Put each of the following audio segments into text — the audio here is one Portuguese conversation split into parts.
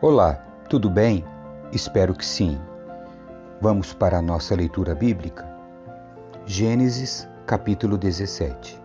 Olá, tudo bem? Espero que sim. Vamos para a nossa leitura bíblica? Gênesis, capítulo 17.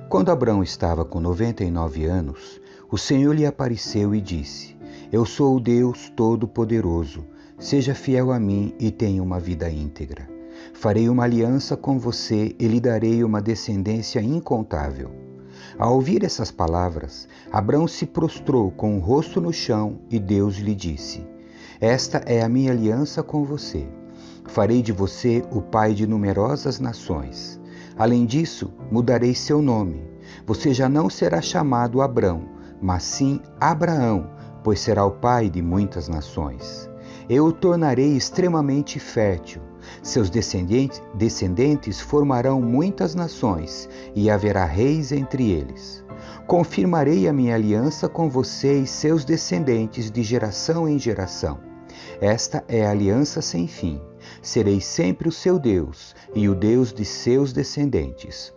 Quando Abrão estava com 99 anos, o Senhor lhe apareceu e disse: Eu sou o Deus Todo-Poderoso, seja fiel a mim e tenha uma vida íntegra. Farei uma aliança com você e lhe darei uma descendência incontável. Ao ouvir essas palavras, Abrão se prostrou com o rosto no chão e Deus lhe disse: Esta é a minha aliança com você. Farei de você o pai de numerosas nações. Além disso, mudarei seu nome. Você já não será chamado Abrão, mas sim Abraão, pois será o pai de muitas nações. Eu o tornarei extremamente fértil. Seus descendentes formarão muitas nações, e haverá reis entre eles. Confirmarei a minha aliança com você e seus descendentes de geração em geração. Esta é a aliança sem fim. Serei sempre o seu Deus e o Deus de seus descendentes.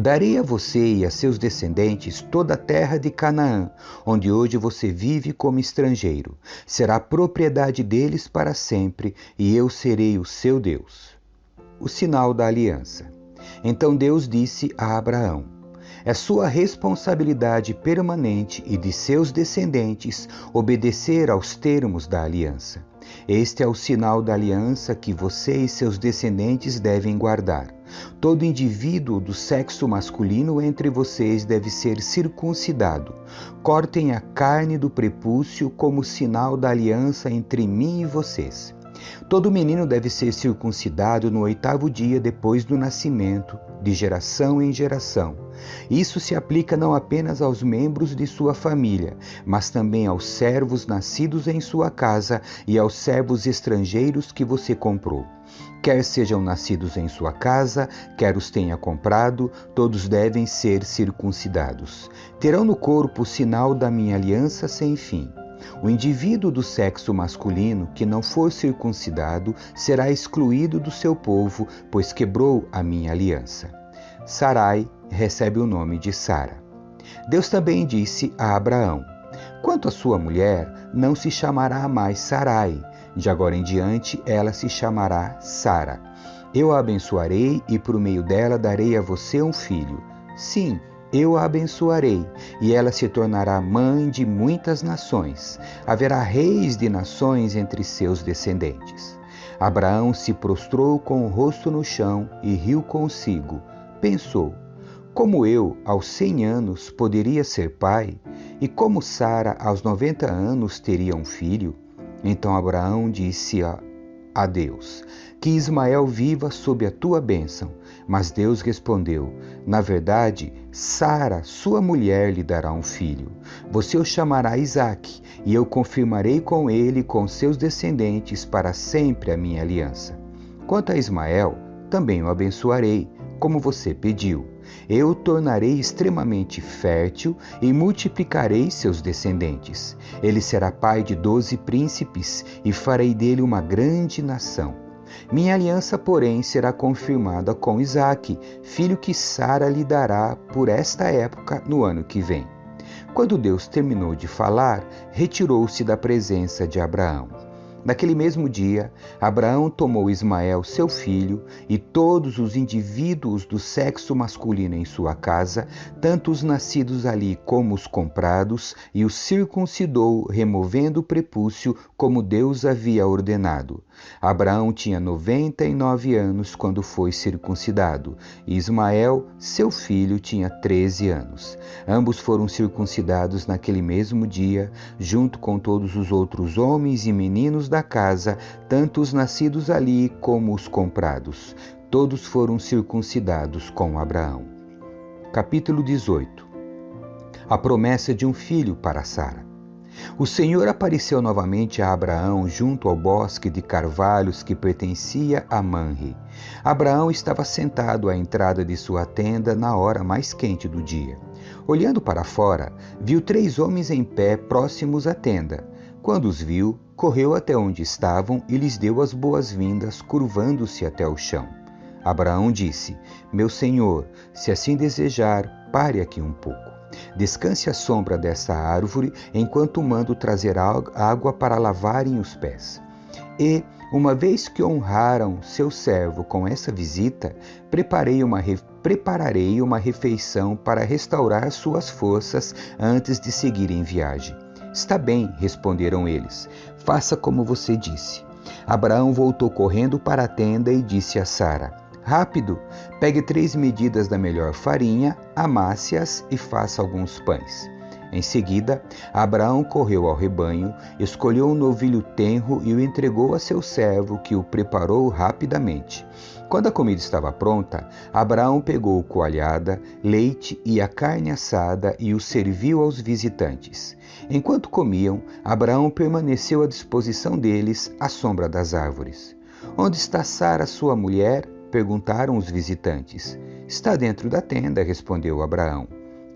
Darei a você e a seus descendentes toda a terra de Canaã, onde hoje você vive como estrangeiro. Será propriedade deles para sempre, e eu serei o seu Deus. O sinal da aliança. Então Deus disse a Abraão: É sua responsabilidade permanente e de seus descendentes obedecer aos termos da aliança. Este é o sinal da aliança que você e seus descendentes devem guardar. Todo indivíduo do sexo masculino entre vocês deve ser circuncidado. Cortem a carne do prepúcio como sinal da aliança entre mim e vocês. Todo menino deve ser circuncidado no 8º dia depois do nascimento, de geração em geração. Isso se aplica não apenas aos membros de sua família, mas também aos servos nascidos em sua casa e aos servos estrangeiros que você comprou. Quer sejam nascidos em sua casa, quer os tenha comprado, todos devem ser circuncidados. Terão no corpo o sinal da minha aliança sem fim. O indivíduo do sexo masculino que não for circuncidado será excluído do seu povo, pois quebrou a minha aliança. Sarai recebe o nome de Sara. Deus também disse a Abraão: Quanto à sua mulher, não se chamará mais Sarai. De agora em diante, ela se chamará Sara. Eu a abençoarei e por meio dela darei a você um filho. Sim, eu a abençoarei, e ela se tornará mãe de muitas nações. Haverá reis de nações entre seus descendentes. Abraão se prostrou com o rosto no chão e riu consigo. Pensou: Como eu, aos 100 anos, poderia ser pai? E como Sara, aos 90 anos, teria um filho? Então Abraão disse a Deus: Que Ismael viva sob a tua bênção. Mas Deus respondeu: Na verdade, Sara, sua mulher, lhe dará um filho. Você o chamará Isaque, e eu confirmarei com ele e com seus descendentes para sempre a minha aliança. Quanto a Ismael, também o abençoarei, como você pediu. Eu o tornarei extremamente fértil e multiplicarei seus descendentes. Ele será pai de 12 príncipes e farei dele uma grande nação. Minha aliança, porém, será confirmada com Isaque, filho que Sara lhe dará por esta época no ano que vem. Quando Deus terminou de falar, retirou-se da presença de Abraão. Naquele mesmo dia, Abraão tomou Ismael, seu filho, e todos os indivíduos do sexo masculino em sua casa, tanto os nascidos ali como os comprados, e os circuncidou, removendo o prepúcio, como Deus havia ordenado. Abraão tinha 99 anos quando foi circuncidado, e Ismael, seu filho, tinha 13 anos. Ambos foram circuncidados naquele mesmo dia, junto com todos os outros homens e meninos da casa, tanto os nascidos ali como os comprados. Todos foram circuncidados com Abraão. Capítulo 18. A promessa de um filho para Sara. O Senhor apareceu novamente a Abraão junto ao bosque de carvalhos que pertencia a Manre. Abraão estava sentado à entrada de sua tenda na hora mais quente do dia. Olhando para fora, viu 3 homens em pé próximos à tenda. Quando os viu, correu até onde estavam e lhes deu as boas-vindas, curvando-se até o chão. Abraão disse: Meu senhor, se assim desejar, pare aqui um pouco. Descanse à sombra desta árvore, enquanto mando trazer água para lavarem os pés. E, uma vez que honraram seu servo com essa visita, prepararei uma refeição para restaurar suas forças antes de seguir em viagem. Está bem, responderam eles. Faça como você disse. Abraão voltou correndo para a tenda e disse a Sara: Rápido, pegue 3 medidas da melhor farinha, amasse-as e faça alguns pães. Em seguida, Abraão correu ao rebanho, escolheu um novilho tenro e o entregou a seu servo, que o preparou rapidamente. Quando a comida estava pronta, Abraão pegou coalhada, leite e a carne assada e o serviu aos visitantes. Enquanto comiam, Abraão permaneceu à disposição deles, à sombra das árvores. Onde está Sara, sua mulher? Perguntaram os visitantes. Está dentro da tenda, respondeu Abraão.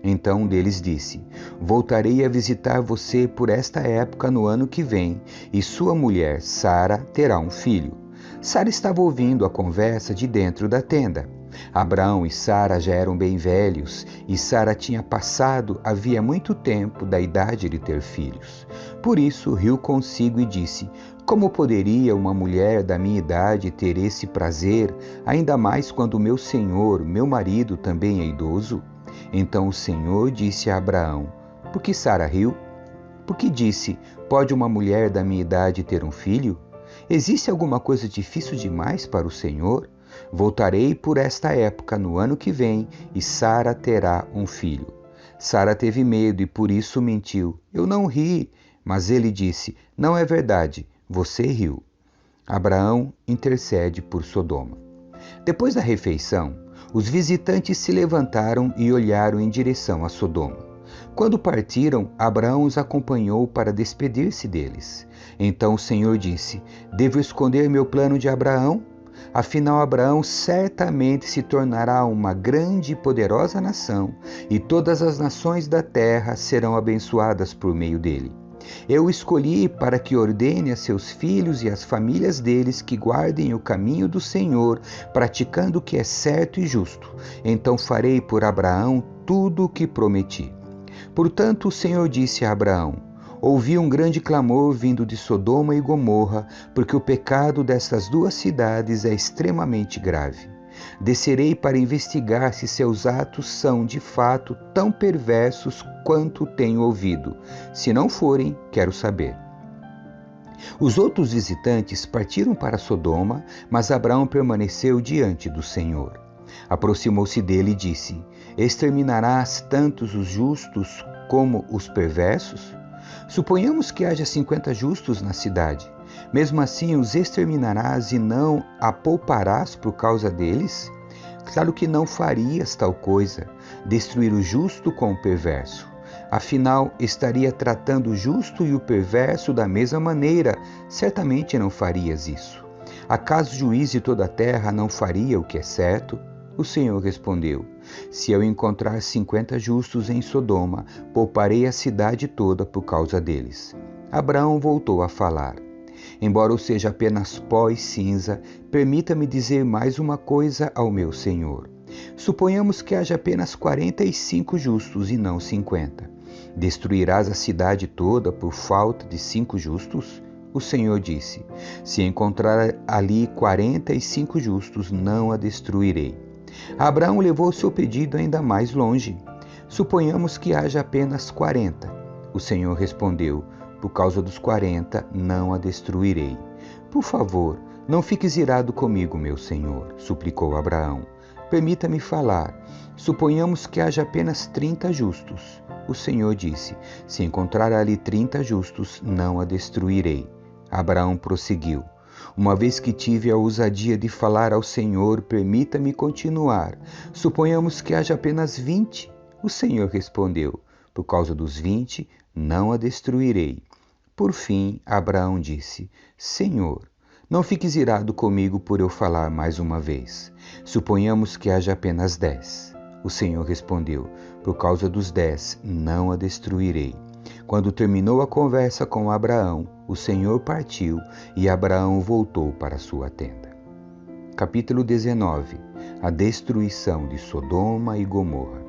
Então um deles disse: Voltarei a visitar você por esta época no ano que vem, e sua mulher, Sara, terá um filho. Sara estava ouvindo a conversa de dentro da tenda. Abraão e Sara já eram bem velhos, e Sara tinha passado havia muito tempo da idade de ter filhos. Por isso riu consigo e disse: Como poderia uma mulher da minha idade ter esse prazer, ainda mais quando meu senhor, meu marido, também é idoso? Então o Senhor disse a Abraão: Por que Sara riu? Porque disse: Pode uma mulher da minha idade ter um filho? Existe alguma coisa difícil demais para o Senhor? Voltarei por esta época no ano que vem, e Sara terá um filho. Sara teve medo e por isso mentiu. Eu não ri. Mas ele disse: Não é verdade, você riu. Abraão intercede por Sodoma. Depois da refeição, os visitantes se levantaram e olharam em direção a Sodoma. Quando partiram, Abraão os acompanhou para despedir-se deles. Então o Senhor disse: Devo esconder meu plano de Abraão? Afinal, Abraão certamente se tornará uma grande e poderosa nação, e todas as nações da terra serão abençoadas por meio dele. Eu o escolhi para que ordene a seus filhos e às famílias deles que guardem o caminho do Senhor, praticando o que é certo e justo. Então farei por Abraão tudo o que prometi. Portanto, o Senhor disse a Abraão: Ouvi um grande clamor vindo de Sodoma e Gomorra, porque o pecado destas 2 cidades é extremamente grave. Descerei para investigar se seus atos são, de fato, tão perversos quanto tenho ouvido. Se não forem, quero saber. Os outros visitantes partiram para Sodoma, mas Abraão permaneceu diante do Senhor. Aproximou-se dele e disse: Exterminarás tantos os justos como os perversos? Suponhamos que haja 50 justos na cidade. Mesmo assim os exterminarás e não a pouparás por causa deles? Claro que não farias tal coisa, destruir o justo com o perverso. Afinal, estaria tratando o justo e o perverso da mesma maneira. Certamente não farias isso. Acaso o juiz de toda a terra não faria o que é certo? O Senhor respondeu: Se eu encontrar 50 justos em Sodoma, pouparei a cidade toda por causa deles. Abraão voltou a falar: Embora eu seja apenas pó e cinza, permita-me dizer mais uma coisa ao meu Senhor. Suponhamos que haja apenas 45 justos e não 50. Destruirás a cidade toda por falta de 5 justos? O Senhor disse: Se encontrar ali 45 justos, não a destruirei. Abraão levou seu pedido ainda mais longe. Suponhamos que haja apenas 40. O Senhor respondeu: Por causa dos 40, não a destruirei. Por favor, não fiques irado comigo, meu Senhor, suplicou Abraão. Permita-me falar. Suponhamos que haja apenas 30 justos. O Senhor disse: Se encontrar ali 30 justos, não a destruirei. Abraão prosseguiu: Uma vez que tive a ousadia de falar ao Senhor, permita-me continuar. Suponhamos que haja apenas 20. O Senhor respondeu: Por causa dos 20, não a destruirei. Por fim, Abraão disse: Senhor, não fiques irado comigo por eu falar mais uma vez. Suponhamos que haja apenas 10. O Senhor respondeu: Por causa dos 10, não a destruirei. Quando terminou a conversa com Abraão, o Senhor partiu e Abraão voltou para sua tenda. Capítulo 19. A destruição de Sodoma e Gomorra.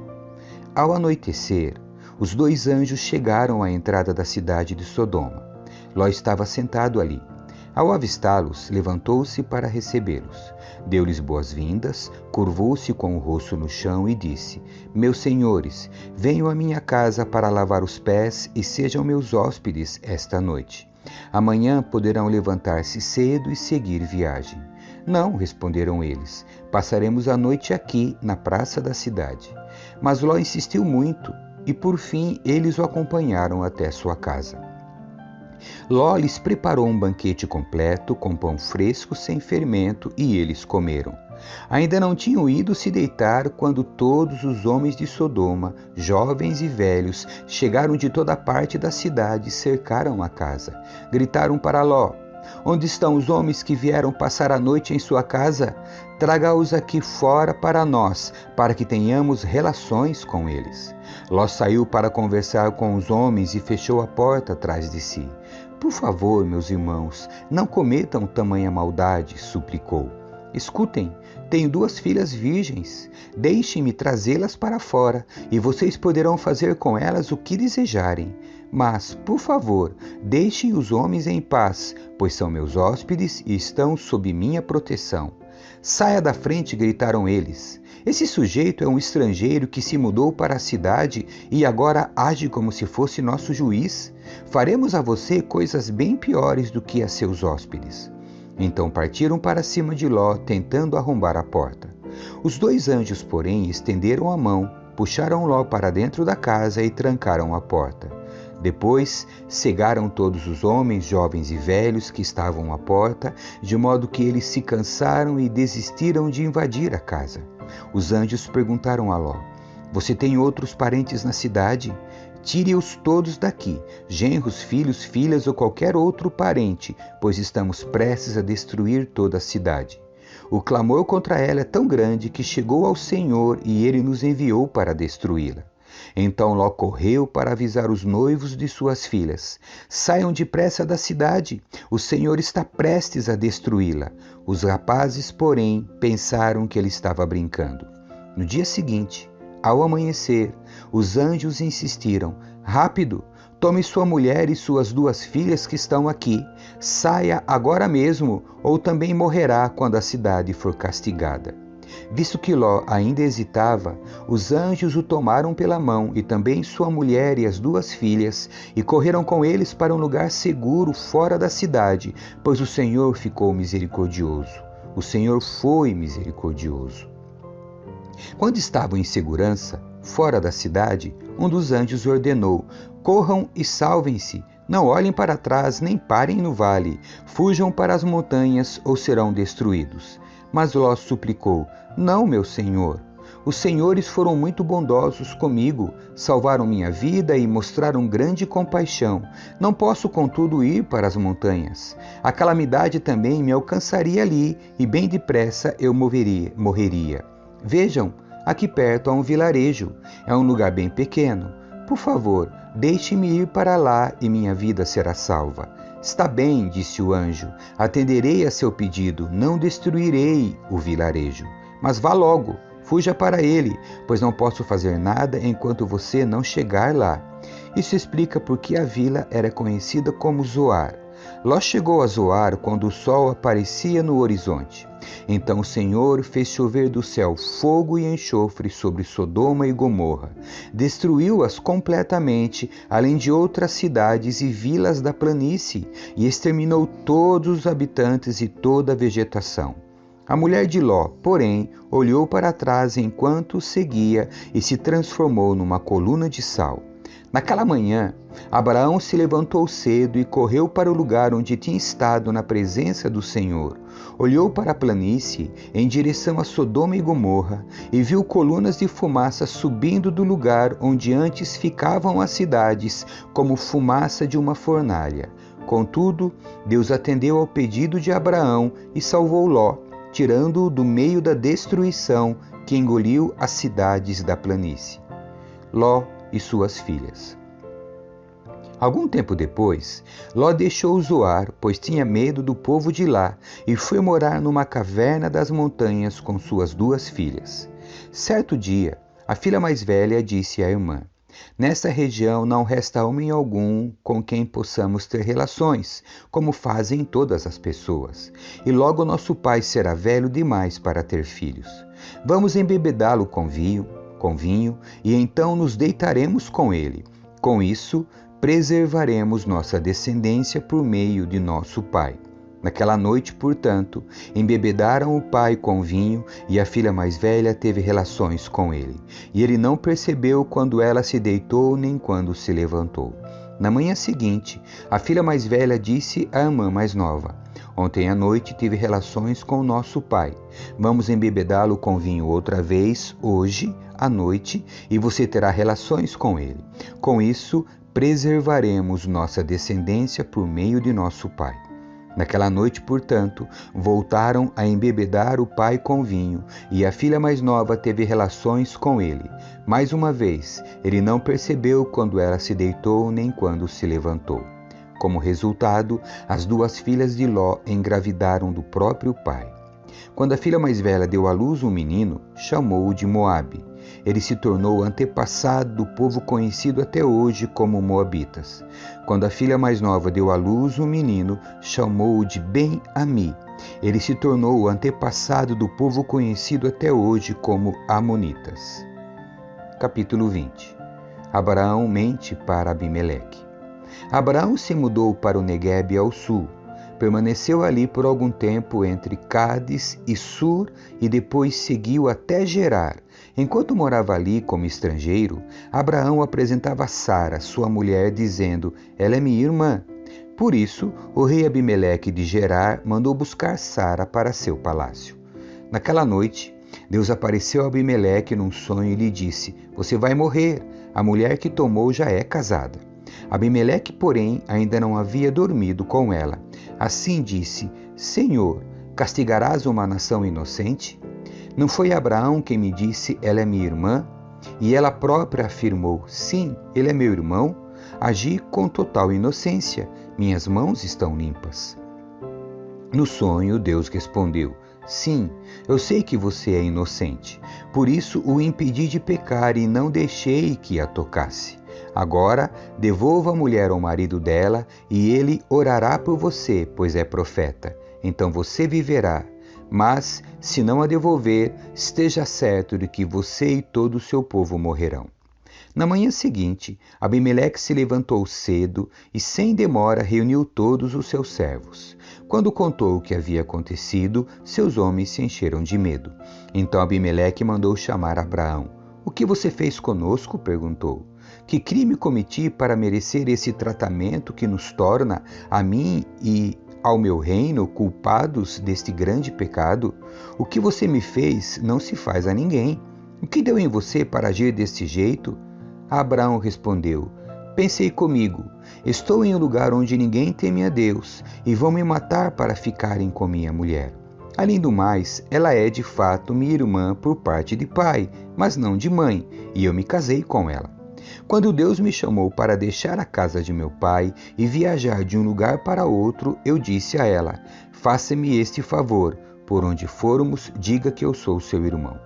Ao anoitecer, os 2 anjos chegaram à entrada da cidade de Sodoma. Ló estava sentado ali. Ao avistá-los, levantou-se para recebê-los. Deu-lhes boas-vindas, curvou-se com o rosto no chão e disse: Meus senhores, venham à minha casa para lavar os pés e sejam meus hóspedes esta noite. Amanhã poderão levantar-se cedo e seguir viagem. Não, responderam eles, passaremos a noite aqui, na praça da cidade. Mas Ló insistiu muito, e por fim eles o acompanharam até sua casa. Ló lhes preparou um banquete completo, com pão fresco, sem fermento, e eles comeram. Ainda não tinham ido se deitar quando todos os homens de Sodoma, jovens e velhos, chegaram de toda parte da cidade e cercaram a casa. Gritaram para Ló: Onde estão os homens que vieram passar a noite em sua casa? Traga-os aqui fora para nós, para que tenhamos relações com eles. Ló saiu para conversar com os homens e fechou a porta atrás de si. Por favor, meus irmãos, não cometam tamanha maldade, suplicou. Escutem, tenho 2 filhas virgens. Deixem-me trazê-las para fora, e vocês poderão fazer com elas o que desejarem. Mas, por favor, deixem os homens em paz, pois são meus hóspedes e estão sob minha proteção. Saia da frente, gritaram eles. Esse sujeito é um estrangeiro que se mudou para a cidade e agora age como se fosse nosso juiz. Faremos a você coisas bem piores do que a seus hóspedes. Então partiram para cima de Ló, tentando arrombar a porta. Os 2 anjos, porém, estenderam a mão, puxaram Ló para dentro da casa e trancaram a porta. Depois, cegaram todos os homens, jovens e velhos que estavam à porta, de modo que eles se cansaram e desistiram de invadir a casa. Os anjos perguntaram a Ló: Você tem outros parentes na cidade? Tire-os todos daqui, genros, filhos, filhas ou qualquer outro parente, pois estamos prestes a destruir toda a cidade. O clamor contra ela é tão grande que chegou ao Senhor e ele nos enviou para destruí-la. Então Ló correu para avisar os noivos de suas filhas: Saiam depressa da cidade, o Senhor está prestes a destruí-la. Os rapazes, porém, pensaram que ele estava brincando. No dia seguinte, ao amanhecer, os anjos insistiram: Rápido, tome sua mulher e suas 2 filhas que estão aqui. Saia agora mesmo, ou também morrerá quando a cidade for castigada. Visto que Ló ainda hesitava, os anjos o tomaram pela mão, e também sua mulher e as 2 filhas, e correram com eles para um lugar seguro fora da cidade, pois o Senhor ficou misericordioso. O Senhor foi misericordioso. Quando estavam em segurança, fora da cidade, um dos anjos ordenou: Corram e salvem-se. Não olhem para trás nem parem no vale. Fujam para as montanhas ou serão destruídos. Mas Ló suplicou: Não, meu senhor. Os senhores foram muito bondosos comigo, salvaram minha vida e mostraram grande compaixão. Não posso, contudo, ir para as montanhas. A calamidade também me alcançaria ali, e bem depressa eu morreria. Vejam, aqui perto há um vilarejo. É um lugar bem pequeno. Por favor, deixe-me ir para lá e minha vida será salva. Está bem, disse o anjo, atenderei a seu pedido, não destruirei o vilarejo. Mas vá logo, fuja para ele, pois não posso fazer nada enquanto você não chegar lá. Isso explica por que a vila era conhecida como Zoar. Ló chegou a Zoar quando o sol aparecia no horizonte. Então o Senhor fez chover do céu fogo e enxofre sobre Sodoma e Gomorra. Destruiu-as completamente, além de outras cidades e vilas da planície, e exterminou todos os habitantes e toda a vegetação. A mulher de Ló, porém, olhou para trás enquanto seguia e se transformou numa coluna de sal. Naquela manhã, Abraão se levantou cedo e correu para o lugar onde tinha estado na presença do Senhor. Olhou para a planície, em direção a Sodoma e Gomorra, e viu colunas de fumaça subindo do lugar onde antes ficavam as cidades, como fumaça de uma fornalha. Contudo, Deus atendeu ao pedido de Abraão e salvou Ló, tirando-o do meio da destruição que engoliu as cidades da planície. Ló e suas filhas. Algum tempo depois, Ló deixou Zoar, pois tinha medo do povo de lá, e foi morar numa caverna das montanhas com suas 2 filhas. Certo dia, A filha mais velha disse à irmã: Nesta região não resta homem algum com quem possamos ter relações, como fazem todas as pessoas. E logo nosso pai será velho demais para ter filhos. Vamos embebedá-lo com vinho, e então nos deitaremos com ele. Com isso, preservaremos nossa descendência por meio de nosso pai. Naquela noite, portanto, embebedaram o pai com vinho e a filha mais velha teve relações com ele. E ele não percebeu quando ela se deitou nem quando se levantou. Na manhã seguinte, a filha mais velha disse à irmã mais nova: Ontem à noite tive relações com nosso pai. Vamos embebedá-lo com vinho outra vez, hoje à noite, e você terá relações com ele. Com isso, preservaremos nossa descendência por meio de nosso pai. Naquela noite, portanto, voltaram a embebedar o pai com vinho, e a filha mais nova teve relações com ele. Mais uma vez, ele não percebeu quando ela se deitou nem quando se levantou. Como resultado, as duas filhas de Ló engravidaram do próprio pai. Quando a filha mais velha deu à luz um menino, chamou-o de Moabe. Ele se tornou antepassado do povo conhecido até hoje como Moabitas. Quando a filha mais nova deu à luz um menino, chamou-o de Ben-Ami. Ele se tornou antepassado do povo conhecido até hoje como Amonitas. Capítulo 20. Abraão mente para Abimeleque. Abraão se mudou para o Neguebe ao sul. Permaneceu ali por algum tempo entre Cádiz e Sur e depois seguiu até Gerar. Enquanto morava ali como estrangeiro, Abraão apresentava Sara, sua mulher, dizendo: Ela é minha irmã. Por isso, o rei Abimeleque de Gerar mandou buscar Sara para seu palácio. Naquela noite, Deus apareceu a Abimeleque num sonho e lhe disse: Você vai morrer, a mulher que tomou já é casada. Abimeleque, porém, ainda não havia dormido com ela. Assim disse: Senhor, castigarás uma nação inocente? Não foi Abraão quem me disse: Ela é minha irmã? E ela própria afirmou: Sim, ele é meu irmão. Agi com total inocência. Minhas mãos estão limpas. No sonho, Deus respondeu: Sim, eu sei que você é inocente. Por isso o impedi de pecar e não deixei que a tocasse. Agora, devolva a mulher ao marido dela e ele orará por você, pois é profeta. Então você viverá. Mas, se não a devolver, esteja certo de que você e todo o seu povo morrerão. Na manhã seguinte, Abimeleque se levantou cedo e, sem demora, reuniu todos os seus servos. Quando contou o que havia acontecido, seus homens se encheram de medo. Então Abimeleque mandou chamar Abraão. O que você fez conosco? Perguntou. Que crime cometi para merecer esse tratamento que nos torna, a mim e ao meu reino, culpados deste grande pecado? O que você me fez não se faz a ninguém. O que deu em você para agir deste jeito? Abraão respondeu: Pensei comigo, estou em um lugar onde ninguém teme a Deus, e vão me matar para ficarem com minha mulher. Além do mais, ela é de fato minha irmã por parte de pai, mas não de mãe, e eu me casei com ela. Quando Deus me chamou para deixar a casa de meu pai e viajar de um lugar para outro, eu disse a ela: Faça-me este favor, por onde formos, diga que eu sou seu irmão.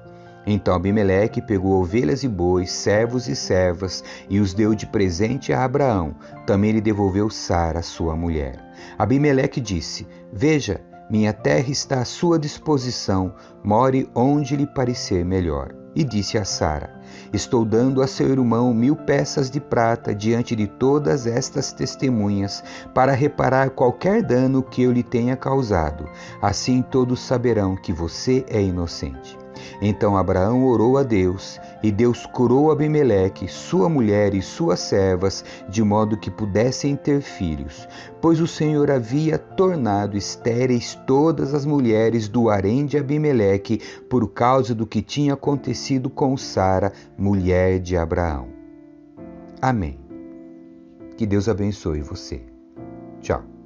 Então Abimeleque pegou ovelhas e bois, servos e servas, e os deu de presente a Abraão. Também lhe devolveu Sara, sua mulher. Abimeleque disse: Veja, minha terra está à sua disposição, more onde lhe parecer melhor. E disse a Sara: Estou dando a seu irmão 1000 peças de prata diante de todas estas testemunhas, para reparar qualquer dano que eu lhe tenha causado. Assim todos saberão que você é inocente. Então Abraão orou a Deus, e Deus curou Abimeleque, sua mulher e suas servas, de modo que pudessem ter filhos, pois o Senhor havia tornado estéreis todas as mulheres do harém de Abimeleque, por causa do que tinha acontecido com Sara, mulher de Abraão. Amém. Que Deus abençoe você. Tchau.